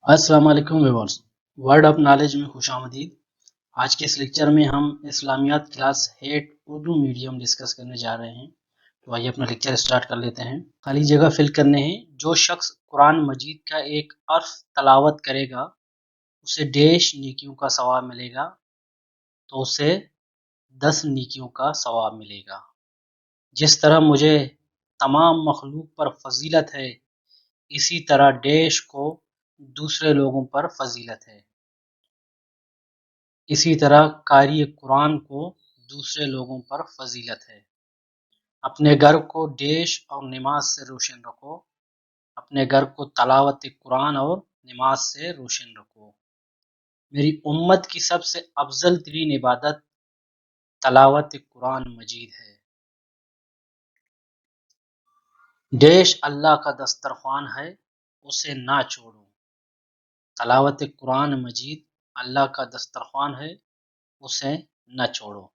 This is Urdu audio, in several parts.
السلام علیکم ویورز، ورڈ آف نالج میں خوش آمدید۔ آج کے اس لیکچر میں ہم اسلامیات کلاس 8 اردو میڈیم ڈسکس کرنے جا رہے ہیں۔ تو آئیے اپنا لیکچر سٹارٹ کر لیتے ہیں۔ خالی جگہ فل کرنے ہیں۔ جو شخص قرآن مجید کا ایک حرف تلاوت کرے گا اسے 10 نیکیوں کا ثواب ملے گا، تو اسے 10 نیکیوں کا ثواب ملے گا۔ جس طرح مجھے تمام مخلوق پر فضیلت ہے، اسی طرح ڈیش کو دوسرے لوگوں پر فضیلت ہے۔ اسی طرح قاری قرآن کو دوسرے لوگوں پر فضیلت ہے۔ اپنے گھر کو ڈیش اور نماز سے روشن رکھو۔ اپنے گھر کو تلاوت قرآن اور نماز سے روشن رکھو۔ میری امت کی سب سے افضل ترین عبادت تلاوت قرآن مجید ہے۔ ڈیش اللہ کا دسترخوان ہے، اسے نہ چھوڑو۔ تلاوت قرآن مجید اللہ کا دسترخوان ہے، اسے نہ چھوڑو۔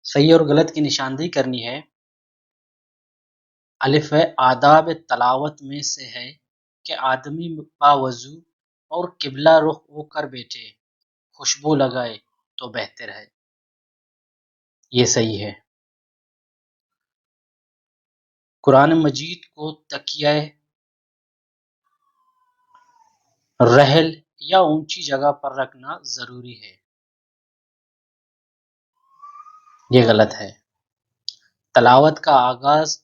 صحیح اور غلط کی نشاندہی کرنی ہے۔ الف آداب تلاوت میں سے ہے کہ آدمی باوضو اور قبلہ رخ ہو کر بیٹھے، خوشبو لگائے تو بہتر ہے۔ یہ صحیح ہے۔ قرآن مجید کو تکیہ رحل یا اونچی جگہ پر رکھنا ضروری ہے۔ یہ غلط ہے۔ تلاوت کا آغاز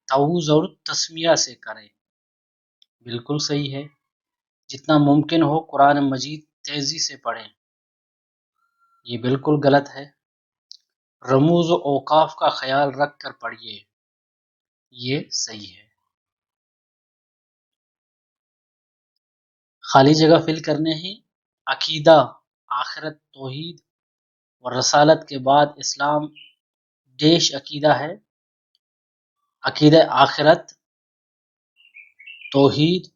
تعوذ اور تسمیہ سے کریں۔ بالکل صحیح ہے۔ جتنا ممکن ہو قرآن مجید تیزی سے پڑھیں۔ یہ بالکل غلط ہے۔ رموز و اوقاف کا خیال رکھ کر پڑھیے۔ یہ صحیح ہے۔ خالی جگہ فل کرنے ہیں۔ عقیدہ، آخرت، توحید و رسالت کے بعد اسلام ڈیش عقیدہ ہے۔ عقیدہ آخرت، توحید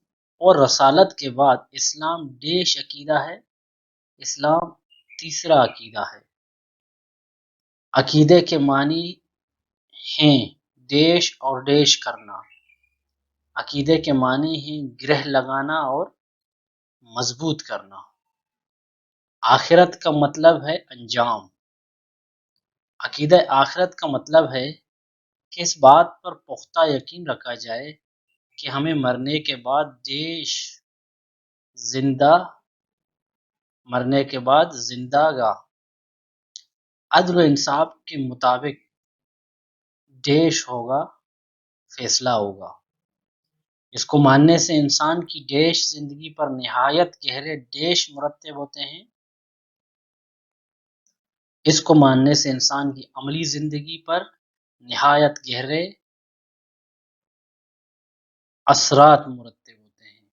اور رسالت کے بعد اسلام ڈیش عقیدہ ہے۔ اسلام تیسرا عقیدہ ہے۔ عقیدے کے معنی ہیں ڈیش اور ڈیش کرنا۔ عقیدے کے معنی ہیں گرہ لگانا اور مضبوط کرنا۔ آخرت کا مطلب ہے انجام۔ عقیدہ آخرت کا مطلب ہے کہ اس بات پر پختہ یقین رکھا جائے کہ ہمیں مرنے کے بعد زندہ گاہ عدل و انصاف کے مطابق ڈیش ہوگا، فیصلہ ہوگا۔ اس کو ماننے سے انسان کی ڈیش زندگی پر نہایت گہرے ڈیش مرتب ہوتے ہیں۔ اس کو ماننے سے انسان کی عملی زندگی پر نہایت گہرے اثرات مرتب ہوتے ہیں۔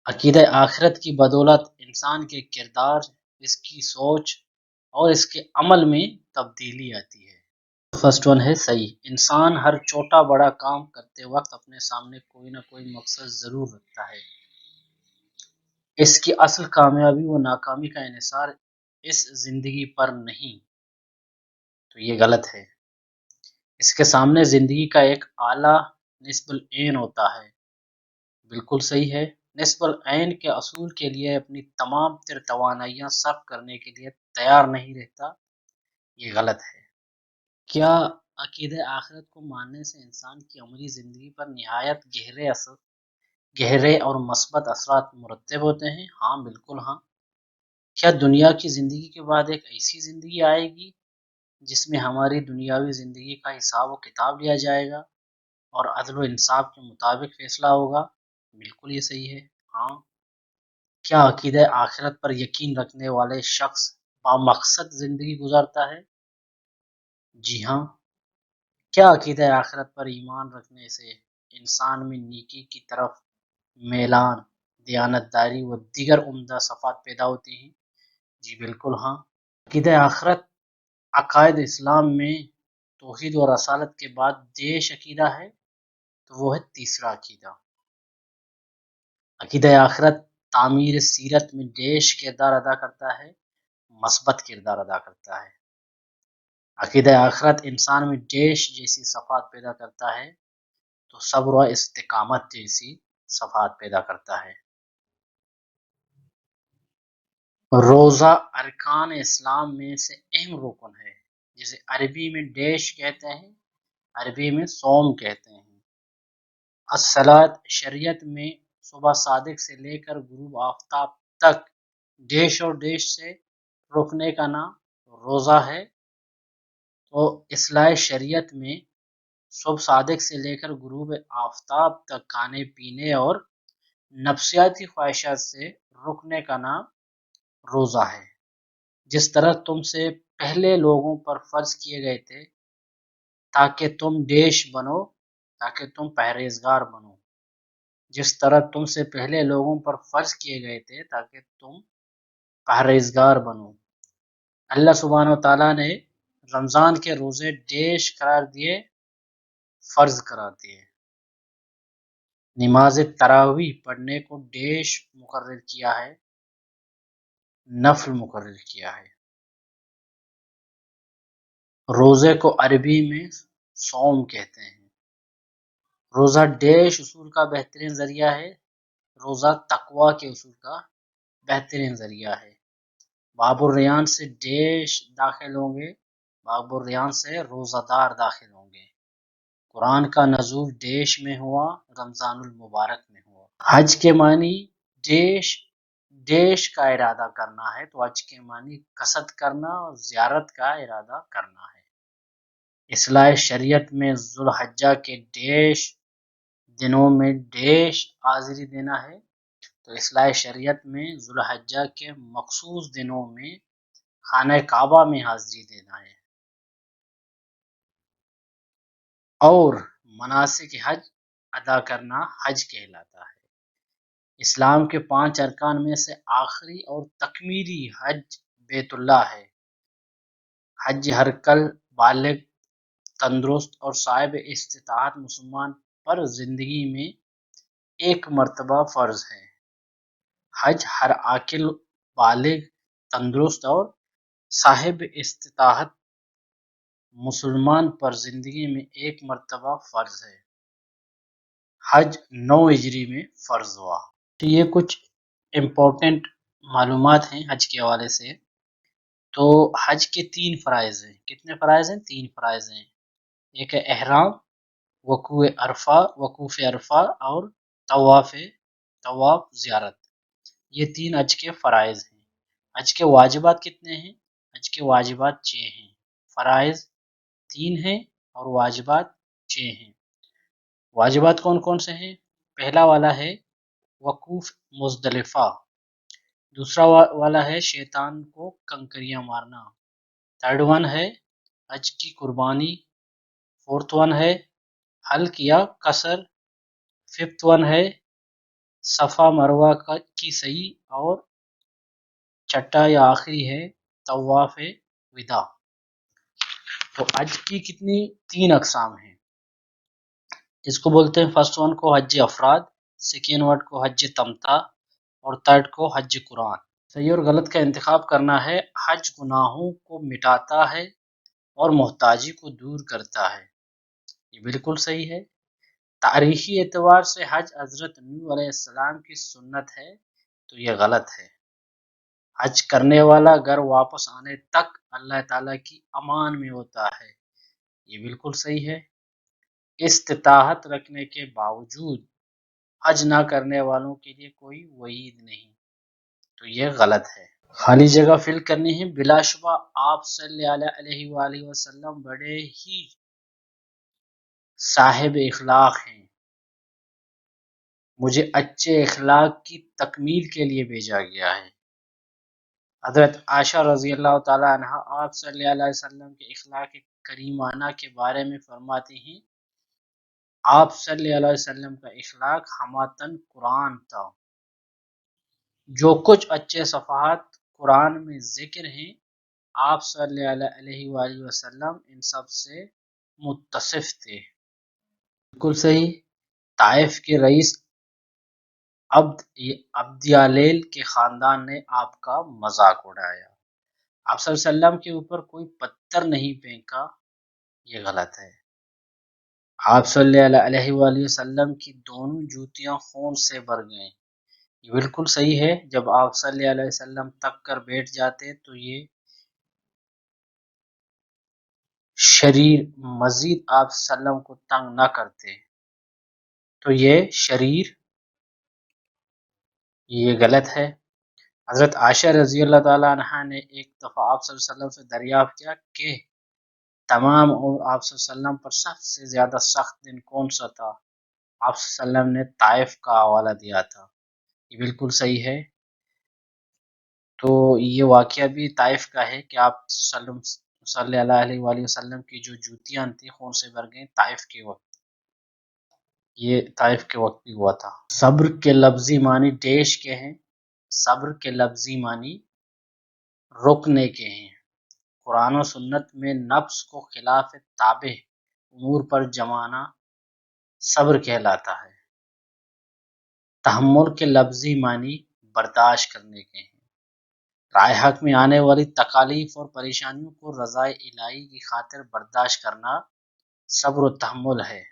عقیدہ آخرت کی بدولت انسان کے کردار، اس کی سوچ اور اس کے عمل میں تبدیلی آتی ہے۔ فرسٹ ون ہے صحیح۔ انسان ہر چھوٹا بڑا کام کرتے وقت اپنے سامنے کوئی نہ کوئی مقصد ضرور رکھتا ہے۔ اس کی اصل کامیابی و ناکامی کا انحصار اس زندگی پر نہیں، تو یہ غلط ہے۔ اس کے سامنے زندگی کا ایک اعلیٰ نصب العین ہوتا ہے۔ بالکل صحیح ہے۔ نصب العین کے اصول کے لیے اپنی تمام تر توانائیاں صرف کرنے کے لیے تیار نہیں رہتا، یہ غلط ہے۔ کیا عقیدہ آخرت کو ماننے سے انسان کی عملی زندگی پر نہایت گہرے اور مثبت اثرات مرتب ہوتے ہیں؟ ہاں، بالکل ہاں۔ کیا دنیا کی زندگی کے بعد ایک ایسی زندگی آئے گی جس میں ہماری دنیاوی زندگی کا حساب و کتاب لیا جائے گا اور عدل و انصاف کے مطابق فیصلہ ہوگا؟ بالکل یہ صحیح ہے، ہاں۔ کیا عقیدہ آخرت پر یقین رکھنے والے شخص بامقصد زندگی گزارتا ہے؟ جی ہاں۔ کیا عقیدہ آخرت پر ایمان رکھنے سے انسان میں نیکی کی طرف میلان، دیانتداری و دیگر عمدہ صفات پیدا ہوتی ہیں؟ جی بالکل ہاں۔ عقیدہ آخرت عقائد اسلام میں توحید و رسالت کے بعد ڈیش عقیدہ ہے، تو وہ ہے تیسرا عقیدہ۔ عقیدہ آخرت تعمیر سیرت میں ڈیش کردار ادا کرتا ہے، مثبت کردار ادا کرتا ہے۔ عقیدہ آخرت انسان میں ڈیش جیسی صفات پیدا کرتا ہے، تو صبر و استقامت جیسی صفات پیدا کرتا ہے۔ روزہ ارکان اسلام میں سے اہم رکن ہے، جسے عربی میں ڈیش کہتے ہیں، عربی میں صوم کہتے ہیں۔ الصلاۃ شریعت میں صبح صادق سے لے کر غروب آفتاب تک ڈیش اور ڈیش سے رکنے کا نام روزہ ہے۔ تو اصلاح شریعت میں صبح صادق سے لے کر غروب آفتاب تک کھانے پینے اور نفسیاتی خواہشات سے رکنے کا نام روزہ ہے۔ جس طرح تم سے پہلے لوگوں پر فرض کیے گئے تھے تاکہ تم ڈیش بنو، تاکہ تم پرہیزگار بنو، جس طرح تم سے پہلے لوگوں پر فرض کیے گئے تھے تاکہ تم پرہیزگار بنو۔ اللہ سبحانہ و تعالیٰ نے رمضان کے روزے ڈیش قرار دیے، فرض قرار دیے۔ نماز تراویح پڑھنے کو ڈیش مقرر کیا ہے، نفل مقرر کیا ہے۔ روزے کو عربی میں صوم کہتے ہیں۔ روزہ ڈیش اصول کا بہترین ذریعہ ہے، روزہ تقوی کے اصول کا بہترین ذریعہ ہے۔ باب الریان سے ڈیش داخل ہوں گے، باب الریان سے روزہ دار داخل ہوں گے۔ قرآن کا نزول ڈیش میں ہوا، رمضان المبارک میں ہوا۔ حج کے معنی ڈیش ڈیش کا ارادہ کرنا ہے، تو حج کے معنی قصد کرنا اور زیارت کا ارادہ کرنا ہے۔ اصلاح شریعت میں ذوالحجہ کے ڈیش دنوں میں ڈیش حاضری دینا ہے، تو اصلاح شریعت میں ذوالحجہ کے مخصوص دنوں میں خانہ کعبہ میں حاضری دینا ہے۔ اور مناسک حج ادا کرنا حج کہلاتا ہے۔ اسلام کے 5 ارکان میں سے آخری اور تکمیلی حج بیت اللہ ہے۔ حج ہر کل بالغ، تندرست اور صاحب استطاعت مسلمان پر زندگی میں ایک مرتبہ فرض ہے۔ حج ہر عاقل، بالغ، تندرست اور صاحب استطاعت مسلمان پر زندگی میں ایک مرتبہ فرض ہے۔ حج 9 ہجری میں فرض ہوا۔ تو یہ کچھ امپورٹنٹ معلومات ہیں حج کے حوالے سے۔ تو حج کے 3 فرائض ہیں۔ کتنے فرائض ہیں؟ 3 فرائض ہیں۔ ایک ہے احرام، وقوف عرفہ اور طواف زیارت۔ یہ 3 حج کے فرائض ہیں۔ حج کے واجبات کتنے ہیں؟ حج کے واجبات 6 ہیں۔ فرائض 3 ہیں اور واجبات 6 ہیں۔ واجبات کون کون سے ہیں؟ پہلا والا ہے وقوف مزدلفہ، دوسرا والا ہے شیطان کو کنکریاں مارنا، تھرڈ ون ہے حج کی قربانی، فورتھ ون ہے حلق یا قصر، ففتھ ون ہے صفا مروہ کی سعی، اور چھٹا یا آخری ہے طواف وداع۔ تو حج کی کتنی 3 اقسام ہیں۔ اس کو بولتے ہیں فرسٹ ون کو حج افراد، سیکنڈ ون کو حج تمتع، اور تھرڈ کو حج قرآن۔ صحیح اور غلط کا انتخاب کرنا ہے۔ حج گناہوں کو مٹاتا ہے اور محتاجی کو دور کرتا ہے، یہ بالکل صحیح ہے۔ تاریخی اعتبار سے حج حضرت نوح علیہ السلام کی سنت ہے، تو یہ غلط ہے۔ حج کرنے والا گھر واپس آنے تک اللہ تعالیٰ کی امان میں ہوتا ہے، یہ بالکل صحیح ہے۔ استطاعت رکھنے کے باوجود حج نہ کرنے والوں کے لیے کوئی وعید نہیں، تو یہ غلط ہے۔ خالی جگہ فل کرنی ہے۔ بلا شبہ آپ صلی اللہ علیہ وآلہ وسلم بڑے ہی صاحب اخلاق ہیں، مجھے اچھے اخلاق کی تکمیل کے لیے بھیجا گیا ہے۔ حضرت عائشہ رضی اللہ تعالی عنہا آپ صلی اللہ علیہ وسلم کے اخلاق کریمانہ کے بارے میں فرماتی ہیں، آپ صلی اللہ علیہ وسلم کا اخلاق حماتن قرآن تھا۔ جو کچھ اچھے صفحات قرآن میں ذکر ہیں، آپ صلی اللہ علیہ وآلہ وسلم ان سب سے متصف تھے، بالکل صحیح۔ طائف کے رئیس عبدیالیل کے خاندان نے آپ کا مذاق اڑایا، آپ صلی اللہ علیہ وسلم کے اوپر کوئی پتھر نہیں پھینکا، یہ غلط ہے۔ آپ صلی اللہ علیہ وآلہ وسلم کی دونوں جوتیاں خون سے بھر گئیں۔ یہ بالکل صحیح ہے، جب آپ صلی اللہ علیہ وسلم تک کر بیٹھ جاتے تو یہ شریر مزید آپ صلی اللہ علیہ وسلم کو تنگ نہ کرتے، تو یہ شریر یہ غلط ہے۔ حضرت عائشہ رضی اللہ تعالیٰ عنہا نے ایک دفعہ آپ صلی اللہ علیہ وسلم سے دریافت کیا کہ تمام اور آپ صلی اللہ علیہ وسلم پر سب سے زیادہ سخت دن کون سا تھا؟ آپ صلی اللہ علیہ وسلم نے طائف کا حوالہ دیا تھا۔ یہ بالکل صحیح ہے۔ تو یہ واقعہ بھی طائف کا ہے کہ آپ صلی اللہ علیہ وآلہ وسلم کی جو جوتیاں تھیں خون سے بھر گئیں طائف کے وقت، یہ طائف کے وقت بھی ہوا تھا۔ صبر کے لفظی معنی ڈیش کے ہیں؟ صبر کے لفظی معنی رکنے کے ہیں۔ قرآن و سنت میں نفس کو خلاف تابع امور پر جمانا صبر کہلاتا ہے۔ تحمل کے لفظی معنی برداشت کرنے کے ہیں۔ رائے حق میں آنے والی تکالیف اور پریشانیوں کو رضائے الہی کی خاطر برداشت کرنا صبر و تحمل ہے۔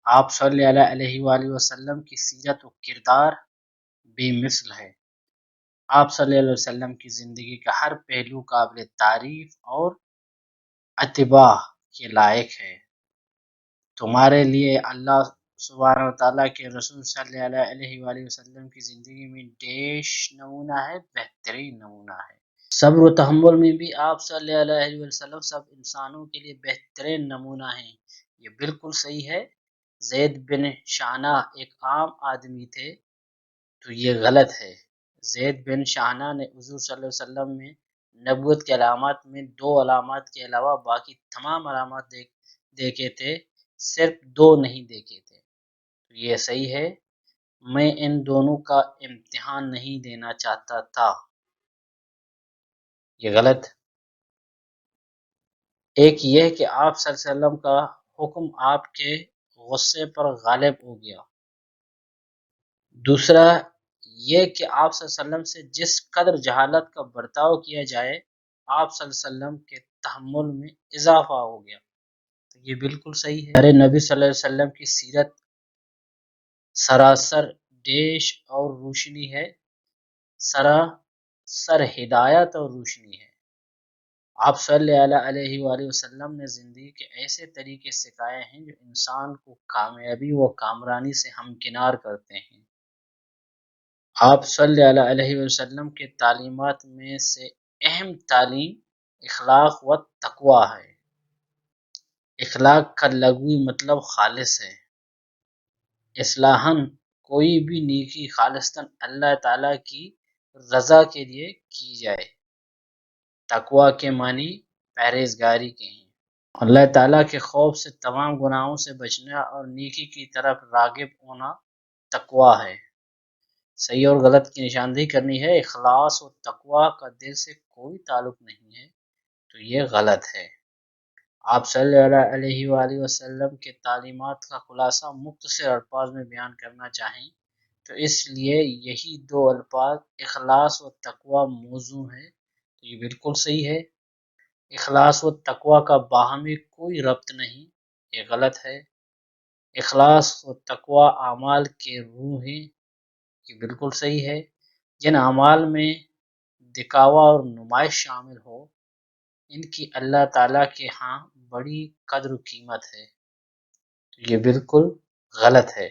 آپ صلی اللہ علیہ وآلہ وسلم کی سیرت و کردار بے مثل ہے۔ آپ صلی اللہ علیہ وسلم کی زندگی کا ہر پہلو قابل تعریف اور اتباع کے لائق ہے۔ تمہارے لیے اللہ سبحانہ وتعالیٰ کے رسول صلی اللہ علیہ وآلہ وسلم کی زندگی میں ڈیش نمونہ ہے، بہترین نمونہ ہے۔ صبر و تحمل میں بھی آپ صلی اللہ علیہ وسلم سب انسانوں کے لیے بہترین نمونہ ہیں۔ یہ بالکل صحیح ہے۔ زید بن شانہ ایک عام آدمی تھے، تو یہ غلط ہے۔ زید بن شانہ نے حضور صلی اللہ علیہ وسلم میں نبوت کے علامات میں 2 علامات کے علاوہ باقی تمام علامات دیکھے تھے، صرف 2 نہیں دیکھے تھے، تو یہ صحیح ہے۔ میں ان دونوں کا امتحان نہیں دینا چاہتا تھا، یہ غلط۔ ایک یہ کہ آپ صلی اللہ علیہ وسلم کا حکم آپ کے غصے پر غالب ہو گیا، دوسرا یہ کہ آپ صلی اللہ علیہ وسلم سے جس قدر جہالت کا برتاؤ کیا جائے آپ صلی اللہ علیہ وسلم کے تحمل میں اضافہ ہو گیا، تو یہ بالکل صحیح ہے۔ میرے نبی صلی اللہ علیہ وسلم کی سیرت سراسر ڈیش اور روشنی ہے، سراسر ہدایت اور روشنی ہے۔ آپ صلی اللہ علیہ وآلہ وسلم نے زندگی کے ایسے طریقے سکھائے ہیں جو انسان کو کامیابی و کامرانی سے ہمکنار کرتے ہیں۔ آپ صلی اللہ علیہ وسلم کے تعلیمات میں سے اہم تعلیم اخلاق و تقوی ہے۔ اخلاق کا لغوی مطلب خالص ہے۔ اصلاحاً کوئی بھی نیکی خالصتاً اللہ تعالیٰ کی رضا کے لیے کی جائے۔ تقوی کے معنی پرہیزگاری کے ہیں۔ اللہ تعالیٰ کے خوف سے تمام گناہوں سے بچنا اور نیکی کی طرف راغب ہونا تقوی ہے۔ صحیح اور غلط کی نشاندہی کرنی ہے۔ اخلاص و تقوی کا دل سے کوئی تعلق نہیں ہے، تو یہ غلط ہے۔ آپ صلی اللہ علیہ وآلہ وسلم کے تعلیمات کا خلاصہ مختصر الفاظ میں بیان کرنا چاہیں تو اس لیے یہی 2 الفاظ اخلاص و تقوی موضوع ہیں، تو یہ بالکل صحیح ہے۔ اخلاص و تقوی کا باہمی کوئی ربط نہیں، یہ غلط ہے۔ اخلاص و تقوی اعمال کے روح ہیں، یہ بالکل صحیح ہے۔ جن اعمال میں دکھاوا اور نمائش شامل ہو ان کی اللہ تعالیٰ کے ہاں بڑی قدر و قیمت ہے، تو یہ بالکل غلط ہے۔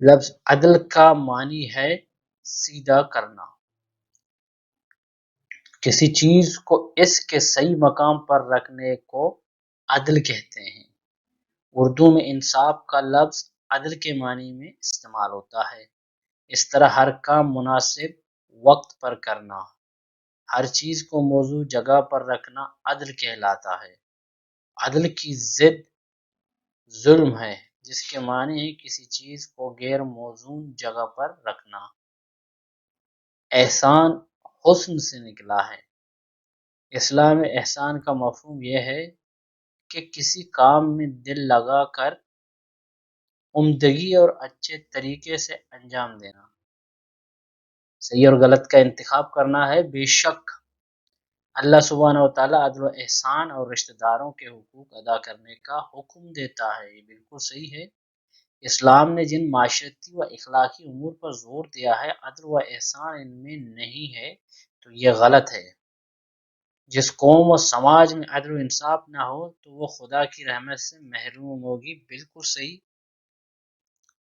لفظ عدل کا معنی ہے سیدھا کرنا۔ کسی چیز کو اس کے صحیح مقام پر رکھنے کو عدل کہتے ہیں۔ اردو میں انصاف کا لفظ عدل کے معنی میں استعمال ہوتا ہے۔ اس طرح ہر کام مناسب وقت پر کرنا، ہر چیز کو موزوں جگہ پر رکھنا عدل کہلاتا ہے۔ عدل کی ضد ظلم ہے، جس کے معنی ہے کسی چیز کو غیر موزوں جگہ پر رکھنا۔ احسان حسن سے نکلا ہے۔ اسلام میں احسان کا مفہوم یہ ہے کہ کسی کام میں دل لگا کر عمدگی اور اچھے طریقے سے انجام دینا۔ صحیح اور غلط کا انتخاب کرنا ہے۔ بے شک اللہ سبحانہ و تعالیٰ عدل و احسان اور رشتہ داروں کے حقوق ادا کرنے کا حکم دیتا ہے، یہ بالکل صحیح ہے۔ اسلام نے جن معاشرتی و اخلاقی امور پر زور دیا ہے، عدل و احسان ان میں نہیں ہے تو یہ غلط ہے۔ جس قوم و سماج میں عدل و انصاف نہ ہو تو وہ خدا کی رحمت سے محروم ہوگی، بالکل صحیح۔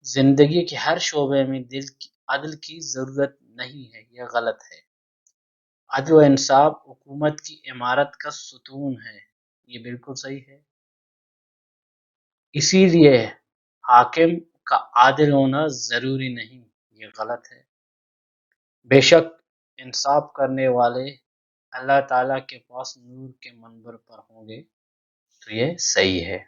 زندگی کے ہر شعبے میں عدل کی ضرورت نہیں ہے، یہ غلط ہے۔ عدل و انصاف حکومت کی عمارت کا ستون ہے، یہ بالکل صحیح ہے۔ اسی لیے حاکم کا عادل ہونا ضروری نہیں، یہ غلط ہے۔ بے شک انصاف کرنے والے اللہ تعالیٰ کے پاس نور کے منبر پر ہوں گے، تو یہ صحیح ہے۔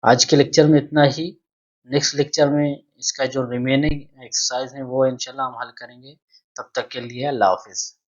آج کے لیکچر میں اتنا ہی۔ نیکسٹ لیکچر میں اس کا جو ریمیننگ ایکسرسائز ہیں وہ انشاءاللہ ہم حل کریں گے۔ تب تک کے لیے اللہ حافظ۔